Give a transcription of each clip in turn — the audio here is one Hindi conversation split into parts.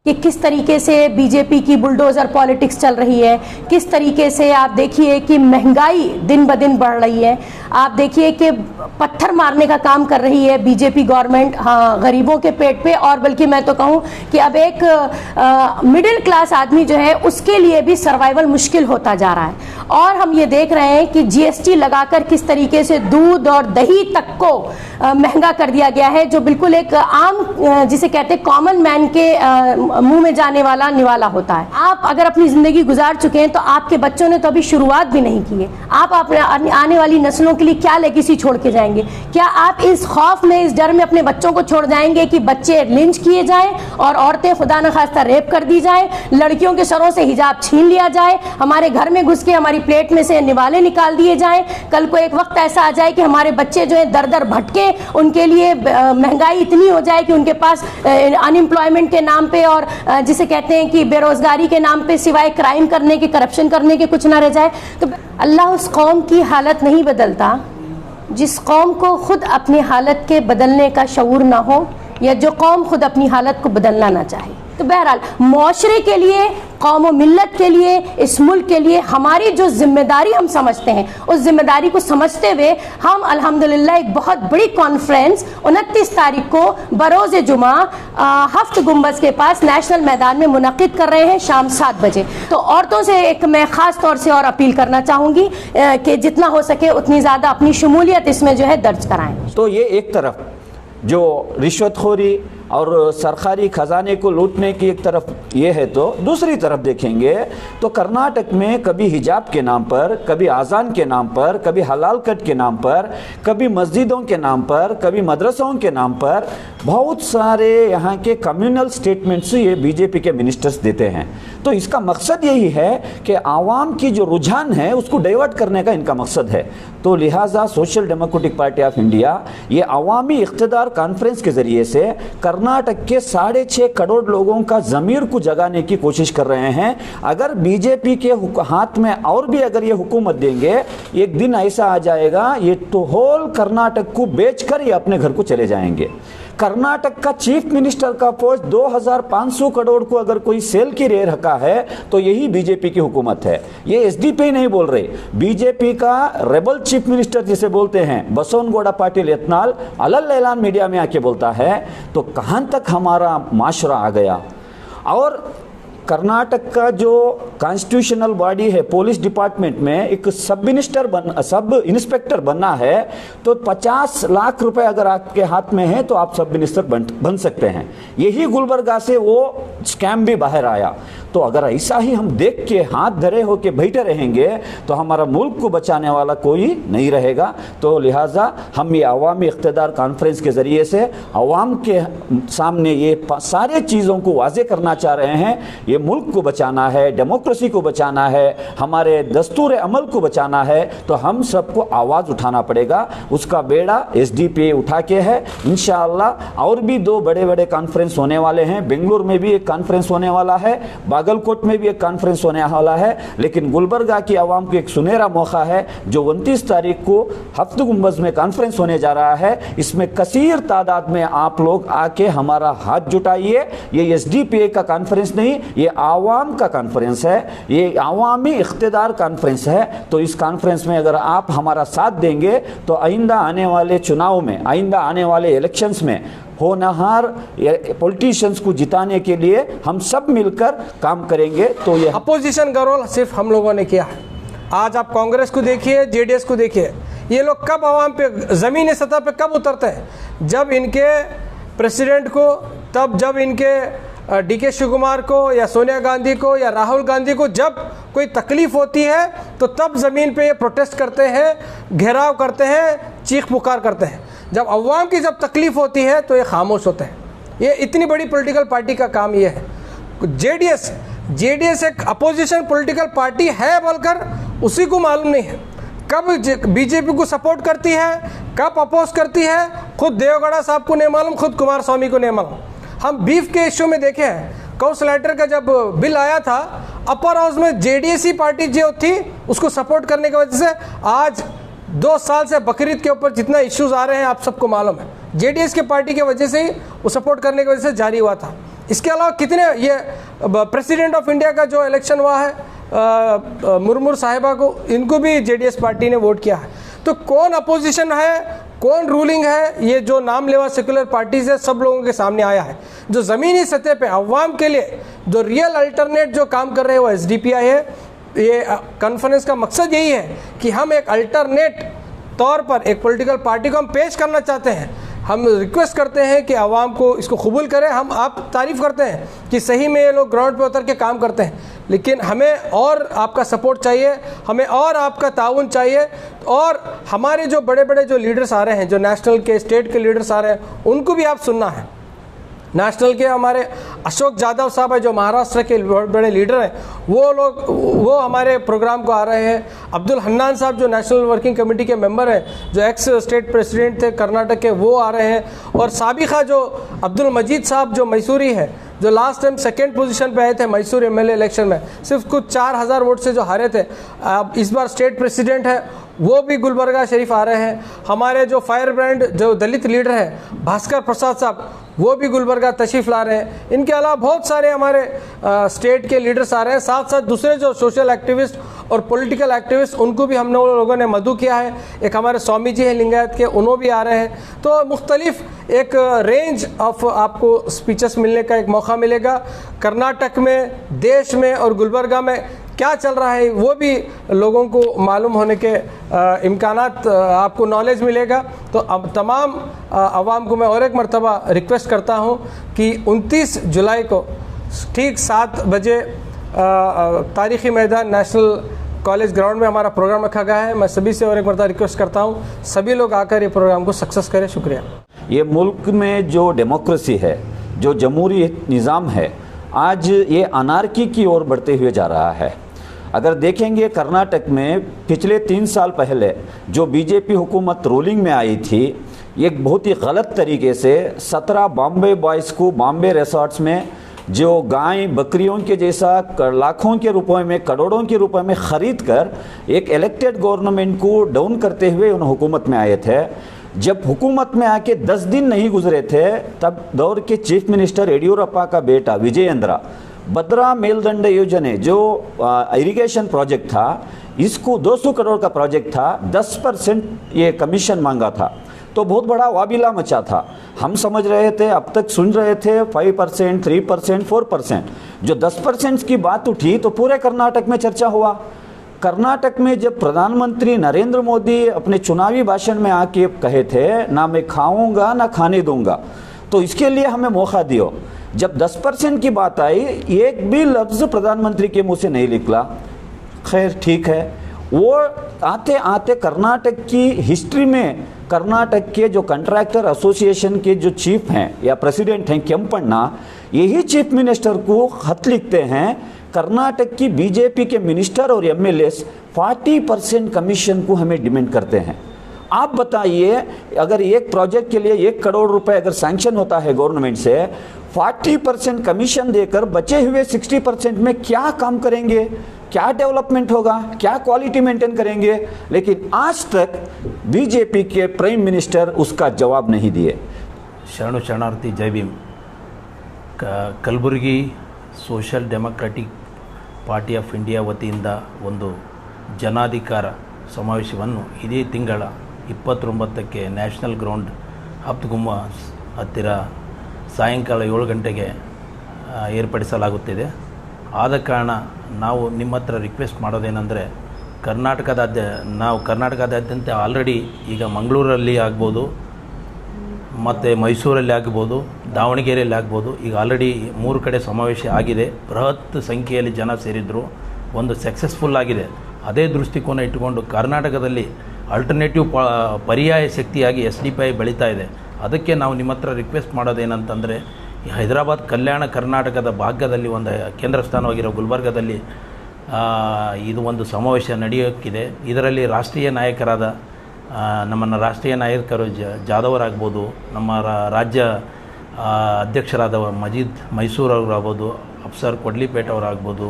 कि किस तरीके से बीजेपी की बुलडोजर पॉलिटिक्स चल रही है, किस तरीके से आप देखिए कि महंगाई दिन ब दिन बढ़ रही है, आप देखिए कि पत्थर मारने का काम कर रही है बीजेपी गवर्नमेंट, हाँ, गरीबों के पेट पे। और बल्कि मैं तो कहूँ कि अब एक मिडिल क्लास आदमी जो है उसके लिए भी सर्वाइवल मुश्किल होता जा रहा है। और हम ये देख रहे हैं कि जीएसटी लगाकर किस तरीके से दूध और दही तक को महंगा कर दिया गया है, जो बिल्कुल एक आम जिसे कहते हैं कॉमन मैन के मुंह में जाने वाला निवाला होता है। आप अगर अपनी जिंदगी गुजार चुके हैं तो आपके बच्चों ने तो अभी शुरुआत भी नहीं की है, आप अपने आने वाली नस्लों के लिए क्या लेगेसी छोड़ के जाएंगे? क्या आप इस खौफ में, इस डर में अपने बच्चों को छोड़ जाएंगे कि बच्चे लिंच किए जाएं और औरतें खुदा न खास्ता रेप कर दी जाएं, लड़कियों के सरों से हिजाब छीन लिया जाए, हमारे घर में घुस के हमारी प्लेट में से निवाले निकाल दिए जाएं? कल को एक वक्त ऐसा आ जाए कि हमारे बच्चे जो है दर दर भटके, उनके लिए महंगाई इतनी हो जाए कि उनके पास अनएम्प्लॉयमेंट के नाम पे और जिसे कहते हैं कि बेरोजगारी के नाम पे सिवाय क्राइम करने के, करप्शन करने के कुछ ना रह जाए। तो अल्लाह उस कौम की हालत नहीं बदलता जिस कौम को खुद अपनी हालत के बदलने का शऊर ना हो, या जो कौम खुद अपनी हालत को बदलना ना चाहे। तो बहरहाल मुआशरे के लिए, कौम और मिल्लत के लिए, इस मुल्क के लिए हमारी जो जिम्मेदारी हम समझते हैं, उस जिम्मेदारी को समझते हुए हम अल्हम्दुलिल्लाह एक बहुत बड़ी कॉन्फ्रेंस 29 तारीख को बरोज़ जुमा हफ्त गुंबज के पास नेशनल मैदान में मुनक़िद कर रहे हैं शाम 7 बजे। तो औरतों से एक मैं ख़ास तौर से और अपील करना चाहूँगी कि जितना हो सके उतनी ज़्यादा अपनी शमूलियत इसमें जो है दर्ज कराएँ। तो ये एक तरफ जो रिश्वतखोरी और सरकारी खजाने को लूटने की एक तरफ ये है, तो दूसरी तरफ देखेंगे तो कर्नाटक में कभी हिजाब के नाम पर, कभी आज़ान के नाम पर, कभी हलाल कट के नाम पर, कभी मस्जिदों के नाम पर, कभी मदरसों के नाम पर बहुत सारे यहाँ के कम्युनल स्टेटमेंट्स ये बीजेपी के मिनिस्टर्स देते हैं। तो इसका मकसद यही है कि आवाम की जो रुझान है उसको डाइवर्ट करने का इनका मकसद है। तो लिहाजा social democratic party of India ये अवामी इख्तिदार कॉन्फ्रेंस के ज़रिए से कर्नाटक के 6.5 करोड़ लोगों का ज़मीर को जगाने की कोशिश कर रहे हैं। अगर बीजेपी के हाथ में और भी अगर ये हुकूमत देंगे, एक दिन ऐसा आ जाएगा ये तो होल कर्नाटक को बेचकर ये अपने घर को चले जाएंगे। कर्नाटक का चीफ मिनिस्टर का पोस्ट 2500 करोड़ को अगर कोई सेल की रे रखा है तो यही बीजेपी की हुकूमत है। ये एसडीपी नहीं बोल रहे, बीजेपी का रेबल चीफ मिनिस्टर जिसे बोलते हैं बसवनगौड़ा पाटिल यत्नाल अलग ऐलान मीडिया में आके बोलता है। तो कहां तक हमारा माशरा आ गया। और कर्नाटक का जो कॉन्स्टिट्यूशनल बॉडी है, पुलिस डिपार्टमेंट में एक सब इंस्पेक्टर बनना है तो 50 लाख रुपए अगर आपके हाथ में है तो आप सब मिनिस्टर बन सकते हैं। यही गुलबर्गा से वो स्कैम भी बाहर आया। तो अगर ऐसा ही हम देख के हाथ धरे होके बैठे रहेंगे तो हमारा मुल्क को बचाने वाला कोई नहीं रहेगा। तो लिहाजा हम ये अवामी इख्तिदार कॉन्फ्रेंस के ज़रिए से अवाम के सामने ये सारे चीज़ों को वाज़े करना चाह रहे हैं। ये मुल्क को बचाना है, डेमोक्रेसी को बचाना है, हमारे दस्तूर अमल को बचाना है, तो हम सबको आवाज़ उठाना पड़ेगा। उसका बेड़ा एसडीपी उठा के है। इंशाअल्लाह और भी 2 बड़े बड़े कॉन्फ्रेंस होने वाले हैं। बेंगलुरु में भी एक कॉन्फ्रेंस होने वाला है, बागलकोट में भी एक कॉन्फ्रेंस होने वाला है। लेकिन गुलबर्गा की आवाम को एक सुनहरा मौका है जो 29 तारीख को हफ्त गुंबज में कॉन्फ्रेंस होने जा रहा है। इसमें कसीर तादाद में आप लोग आके हमारा हाथ जुटाइए। ये एसडीपीए का कॉन्फ्रेंस नहीं, ये आवाम का कॉन्फ्रेंस है, ये आवामी इख्तिदार कॉन्फ्रेंस है। तो इस कॉन्फ्रेंस में अगर आप हमारा साथ देंगे तो आइंदा आने वाले चुनाव में, आइंदा आने वाले इलेक्शंस में होनहार पॉलिटिशियंस को जिताने के लिए हम सब मिलकर काम करेंगे। तो ये अपोजिशन का रोल सिर्फ हम लोगों ने किया है। आज आप कांग्रेस को देखिए, जेडीएस को देखिए, ये लोग कब आवाम पे ज़मीनी सतह पे कब उतरते हैं? जब इनके प्रेसिडेंट को, तब जब इनके डीके शिवकुमार को या सोनिया गांधी को या राहुल गांधी को जब कोई तकलीफ होती है तो तब ज़मीन पे ये प्रोटेस्ट करते हैं, घेराव करते हैं, चीख पुकार करते हैं। जब अवाम की जब तकलीफ होती है तो ये खामोश होते हैं। ये इतनी बड़ी पॉलिटिकल पार्टी का काम ये है। जेडीएस एक अपोजिशन पॉलिटिकल पार्टी है बोलकर उसी को मालूम नहीं है कब बीजेपी को सपोर्ट करती है, कब अपोज करती है। खुद देवगौड़ा साहब को नहीं मालूम, खुद कुमार स्वामी को नहीं मालूम। हम बीफ के इश्यू में देखे हैं, काउंसलेटर का जब बिल आया था अपर हाउस में जेडीएस ही पार्टी जो थी उसको सपोर्ट करने की वजह से आज 2 साल से बकरीद के ऊपर जितना इश्यूज आ रहे हैं आप सबको मालूम है, जेडीएस के पार्टी की वजह से ही वो सपोर्ट करने की वजह से जारी हुआ था। इसके अलावा कितने, ये प्रेसिडेंट ऑफ इंडिया का जो इलेक्शन हुआ है मुर्मू साहिबा को, इनको भी जेडीएस पार्टी ने वोट किया है। तो कौन अपोजिशन है, कौन रूलिंग है, ये जो नाम लेवा सेकुलर पार्टीज है सब लोगों के सामने आया है। जो ज़मीनी सतह पे अवाम के लिए जो रियल अल्टरनेट जो काम कर रहे हैं वो एसडीपीआई है। ये कॉन्फ्रेंस का मकसद यही है कि हम एक अल्टरनेट तौर पर एक पॉलिटिकल पार्टी को हम पेश करना चाहते हैं। हम रिक्वेस्ट करते हैं कि आवाम को इसको कबूल करें। हम आप तारीफ़ करते हैं कि सही में ये लोग ग्राउंड पे उतर के काम करते हैं, लेकिन हमें और आपका सपोर्ट चाहिए, हमें और आपका ताउन चाहिए। और हमारे जो बड़े बड़े जो लीडर्स आ रहे हैं, जो नेशनल के स्टेट के लीडर्स आ रहे हैं, उनको भी आप सुनना है। नेशनल के हमारे अशोक यादव साहब है जो महाराष्ट्र के बहुत बड़े लीडर हैं, वो हमारे प्रोग्राम को आ रहे हैं। अब्दुल हन्नान साहब जो नेशनल वर्किंग कमेटी के मेंबर हैं, जो एक्स स्टेट प्रेसिडेंट थे कर्नाटक के, वो आ रहे हैं। और साबिका जो अब्दुल मजीद साहब जो मैसूरी है, जो लास्ट टाइम सेकेंड पोजीशन पे आए थे मैसूर एमएलए इलेक्शन में, सिर्फ कुछ 4000 वोट से जो हारे थे, अब इस बार स्टेट प्रेसिडेंट है, वो भी गुलबर्गा शरीफ आ रहे हैं। हमारे जो फायर ब्रांड जो दलित लीडर हैं भास्कर प्रसाद साहब, वो भी गुलबर्गा तशरीफ ला रहे हैं। इनके अलावा बहुत सारे हमारे स्टेट के लीडर्स आ रहे हैं। साथ साथ दूसरे जो सोशल एक्टिविस्ट और पॉलिटिकल एक्टिविस्ट, उनको भी हम लोगों ने मदु किया है। एक हमारे स्वामी जी हैं लिंगायत के, उन्होंने भी आ रहे हैं। तो मुख्तलिफ एक रेंज ऑफ आपको स्पीचेस मिलने का एक मौका मिलेगा। कर्नाटक में, देश में और गुलबर्गा में क्या चल रहा है वो भी लोगों को मालूम होने के इम्कानात, आपको नॉलेज मिलेगा। तो अब तमाम आवाम को मैं और एक मरतबा रिक्वेस्ट करता हूँ कि 29 जुलाई को ठीक 7 बजे तारीख़ी मैदान नेशनल कॉलेज ग्राउंड में हमारा प्रोग्राम रखा गया है। मैं सभी से और एक मरतबा रिक्वेस्ट करता हूँ, सभी लोग आकर ये प्रोग्राम को सक्सेस करें। शुक्रिया। ये मुल्क में जो डेमोक्रेसी है, जो जमहूरी निज़ाम है, आज ये अनार्की की ओर बढ़ते हुए जा रहा है। अगर देखेंगे कर्नाटक में पिछले 3 साल पहले जो बीजेपी हुकूमत रूलिंग में आई थी, एक बहुत ही गलत तरीके से 17 बॉम्बे बॉयज़ को बॉम्बे रिसोर्ट्स में जो गाय बकरियों के जैसा लाखों के रुपए में, करोड़ों के रुपए में ख़रीद कर एक इलेक्टेड गवर्नमेंट को डाउन करते हुए उन हुकूमत में आए थे। जब हुकूमत में आके 10 दिन नहीं गुजरे थे, तब दौर के चीफ मिनिस्टर येडियुरप्पा का बेटा विजयेंद्र भद्रा मेलदंड योजना जो इरिगेशन प्रोजेक्ट था, इसको 200 करोड़ का प्रोजेक्ट था, 10% ये कमीशन मांगा था। तो बहुत बड़ा वाबिला मचा था। हम समझ रहे थे, अब तक सुन रहे थे 5%, 3%, 4%। जो 10% की बात उठी तो पूरे कर्नाटक में चर्चा हुआ। कर्नाटक में जब प्रधानमंत्री नरेंद्र मोदी अपने चुनावी भाषण में आके कहे थे, ना मैं खाऊंगा ना खाने दूंगा, तो इसके लिए हमें मौका दियो। जब 10% की बात आई, एक भी लफ्ज़ प्रधानमंत्री के मुंह से नहीं निकला। खैर ठीक है, वो आते आते कर्नाटक की हिस्ट्री में कर्नाटक के जो कंट्रैक्टर एसोसिएशन के जो चीफ हैं या प्रेसिडेंट हैं केम्पन्ना, यही चीफ मिनिस्टर को खत लिखते हैं, कर्नाटक की बीजेपी के मिनिस्टर और एमएलएस 40% कमीशन को हमें डिमांड करते हैं। आप बताइए, अगर एक प्रोजेक्ट के लिए 1 करोड़ रुपए अगर सैंक्शन होता है गवर्नमेंट से, 40% कमीशन देकर बचे हुए 60% में क्या काम करेंगे, क्या डेवलपमेंट होगा, क्या क्वालिटी मेंटेन करेंगे? लेकिन आज तक बीजेपी के प्राइम मिनिस्टर उसका जवाब नहीं दिए। ಶರಣು ಶರಣಾರ್ಥಿ ಜೈ Bhim. Kalaburagi social democratic party of India ವತಿಯಿಂದ ಒಂದು ಜನಾಧಿಕಾರ ಸಮಾವೇಶವನ್ನು ಇದೇ ತಿಂಗಳ 29ಕ್ಕೆ ನ್ಯಾಷನಲ್ ಗ್ರೌಂಡ್ ಹಪ್ತಗುಮ್ಮ ಹತ್ತಿರ ಸಾಯಂಕಾಲ 7 ಗಂಟೆಗೆ ಏರ್ಪಡಿಸಲಾಗುತ್ತಿದೆ. ಆದ ಕಾರಣ ನಾವು ನಿಮ್ಮ ಹತ್ರ ರಿಕ್ವೆಸ್ಟ್ ಮಾಡೋದೇನೆಂದರೆ, ಕರ್ನಾಟಕದಾದ್ಯಂತ ಆಲ್ರೆಡಿ ಈಗ ಮಂಗಳೂರಲ್ಲಿ ಆಗ್ಬೋದು, ಮತ್ತು ಮೈಸೂರಲ್ಲಿ ಆಗ್ಬೋದು, ದಾವಣಗೆರೆಯಲ್ಲಿ ಆಗ್ಬೋದು, ಈಗ ಆಲ್ರೆಡಿ 3 ಕಡೆ ಸಮಾವೇಶ ಆಗಿದೆ. ಬೃಹತ್ ಸಂಖ್ಯೆಯಲ್ಲಿ ಜನ ಸೇರಿದ್ರು, ಒಂದು ಸಕ್ಸಸ್ಫುಲ್ ಆಗಿದೆ. ಅದೇ ದೃಷ್ಟಿಕೋನ ಇಟ್ಟುಕೊಂಡು ಕರ್ನಾಟಕದಲ್ಲಿ ಆಲ್ಟರ್ನೇಟಿವ್ ಪರ್ಯಾಯ ಶಕ್ತಿಯಾಗಿ SDPI ಬೆಳೀತಾ ಇದೆ. ಅದಕ್ಕೆ ನಾವು ನಿಮ್ಮ ಹತ್ರ ರಿಕ್ವೆಸ್ಟ್ ಮಾಡೋದೇನಂತಂದರೆ, ಈ ಹೈದರಾಬಾದ್ ಕಲ್ಯಾಣ ಕರ್ನಾಟಕದ ಭಾಗದಲ್ಲಿ ಒಂದು ಕೇಂದ್ರ ಸ್ಥಾನವಾಗಿರೋ ಗುಲ್ಬರ್ಗದಲ್ಲಿ ಇದು ಒಂದು ಸಮಾವೇಶ ನಡೆಯೋಕ್ಕಿದೆ. ಇದರಲ್ಲಿ ರಾಷ್ಟ್ರೀಯ ನಾಯಕರಾದ ನಮ್ಮನ್ನು ರಾಷ್ಟ್ರೀಯ ನಾಯಕರು ಜಾಧವರಾಗ್ಬೋದು, ನಮ್ಮ ರಾಜ್ಯ ಅಧ್ಯಕ್ಷರಾದ ಮಜೀದ್ ಮೈಸೂರು ಅವರಾಗ್ಬೋದು, ಅಫ್ಸರ್ ಕೊಡ್ಲಿಪೇಟ್ ಅವರಾಗ್ಬೋದು,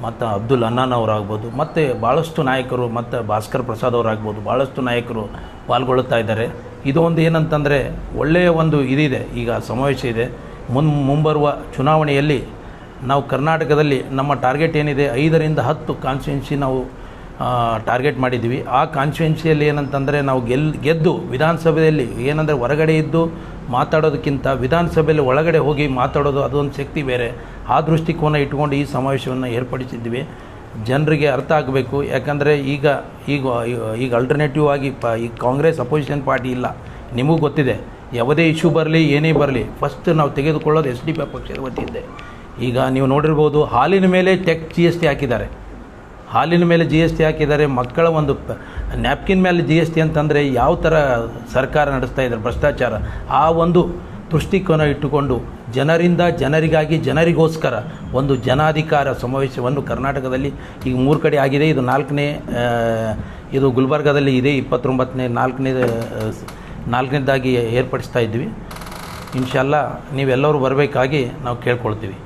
ಮತ್ತು ಅಬ್ದುಲ್ ಹನ್ನಾನ್ ಅವರಾಗ್ಬೋದು, ಮತ್ತು ಭಾಳಷ್ಟು ನಾಯಕರು, ಮತ್ತು ಭಾಸ್ಕರ್ ಪ್ರಸಾದ್ ಅವರಾಗ್ಬೋದು, ಭಾಳಷ್ಟು ನಾಯಕರು ಪಾಲ್ಗೊಳ್ಳುತ್ತಾ ಇದ್ದಾರೆ. ಇದು ಒಂದು ಏನಂತಂದರೆ ಒಳ್ಳೆಯ ಒಂದು ಇದಿದೆ, ಈಗ ಸಮಾವೇಶ ಇದೆ. ಮುಂಬರುವ ಚುನಾವಣೆಯಲ್ಲಿ ನಾವು ಕರ್ನಾಟಕದಲ್ಲಿ ನಮ್ಮ ಟಾರ್ಗೆಟ್ ಏನಿದೆ 5ರಿಂದ 10 ಕಾನ್ಸ್ಟಿಟ್ಯೂನ್ಸಿ ನಾವು ಟಾರ್ಗೆಟ್ ಮಾಡಿದ್ದೀವಿ. ಆ ಕಾನ್ಸ್ಟಿಟ್ಯೂನ್ಸಿಯಲ್ಲಿ ಏನಂತಂದರೆ ನಾವು ಗೆದ್ದು ವಿಧಾನಸಭೆಯಲ್ಲಿ ಏನಂದರೆ ಹೊರಗಡೆ ಇದ್ದು ಮಾತಾಡೋದಕ್ಕಿಂತ ವಿಧಾನಸಭೆಯಲ್ಲಿ ಒಳಗಡೆ ಹೋಗಿ ಮಾತಾಡೋದು ಅದೊಂದು ಶಕ್ತಿ ಬೇರೆ. ಆ ದೃಷ್ಟಿಕೋನ ಇಟ್ಕೊಂಡು ಈ ಸಮಾವೇಶವನ್ನು ಏರ್ಪಡಿಸಿದ್ವಿ. ಜನರಿಗೆ ಅರ್ಥ ಆಗಬೇಕು. ಯಾಕಂದರೆ ಈಗ ಅಲ್ಟರ್ನೇಟಿವ್ ಆಗಿ ಈ ಕಾಂಗ್ರೆಸ್ ಅಪೋಸಿಷನ್ ಪಾರ್ಟಿ ಇಲ್ಲ. ನಿಮಗೂ ಗೊತ್ತಿದೆ, ಯಾವುದೇ ಇಶ್ಯೂ ಬರಲಿ ಏನೇ ಬರಲಿ ಫಸ್ಟ್ ನಾವು ತೆಗೆದುಕೊಳ್ಳೋದು SDP ಪಕ್ಷದ ವತಿಯಿಂದ. ಈಗ ನೀವು ನೋಡಿರ್ಬೋದು, ಹಾಲಿನ ಮೇಲೆ GST ಹಾಕಿದ್ದಾರೆ. ಹಾಲಿನ ಮೇಲೆ GST ಹಾಕಿದ್ದಾರೆ. ಮಕ್ಕಳ ಒಂದು ನ್ಯಾಪ್ಕಿನ್ ಮೇಲೆ GST ಅಂತಂದರೆ ಯಾವ ಥರ ಸರ್ಕಾರ ನಡೆಸ್ತಾ ಇದ್ದಾರೆ ಭ್ರಷ್ಟಾಚಾರ. ಆ ಒಂದು ದೃಷ್ಟಿಕೋನ ಇಟ್ಟುಕೊಂಡು ಜನರಿಂದ ಜನರಿಗಾಗಿ ಜನರಿಗೋಸ್ಕರ ಒಂದು ಜನಾಧಿಕಾರ ಸಮಾವೇಶವನ್ನು ಕರ್ನಾಟಕದಲ್ಲಿ ಈಗ 3 ಕಡೆ ಆಗಿದೆ. ಇದು 4ನೇ, ಇದು ಗುಲ್ಬರ್ಗಾದಲ್ಲಿ ಇದೆ 29ನೇ, 4ನೇದಾಗಿ ಏರ್ಪಡಿಸ್ತಾ ಇದ್ವಿ. ಇನ್ಶಾಲ್ಲ ನೀವೆಲ್ಲರೂ ಬರಬೇಕಾಗಿ ನಾವು ಕೇಳ್ಕೊಳ್ತೀವಿ.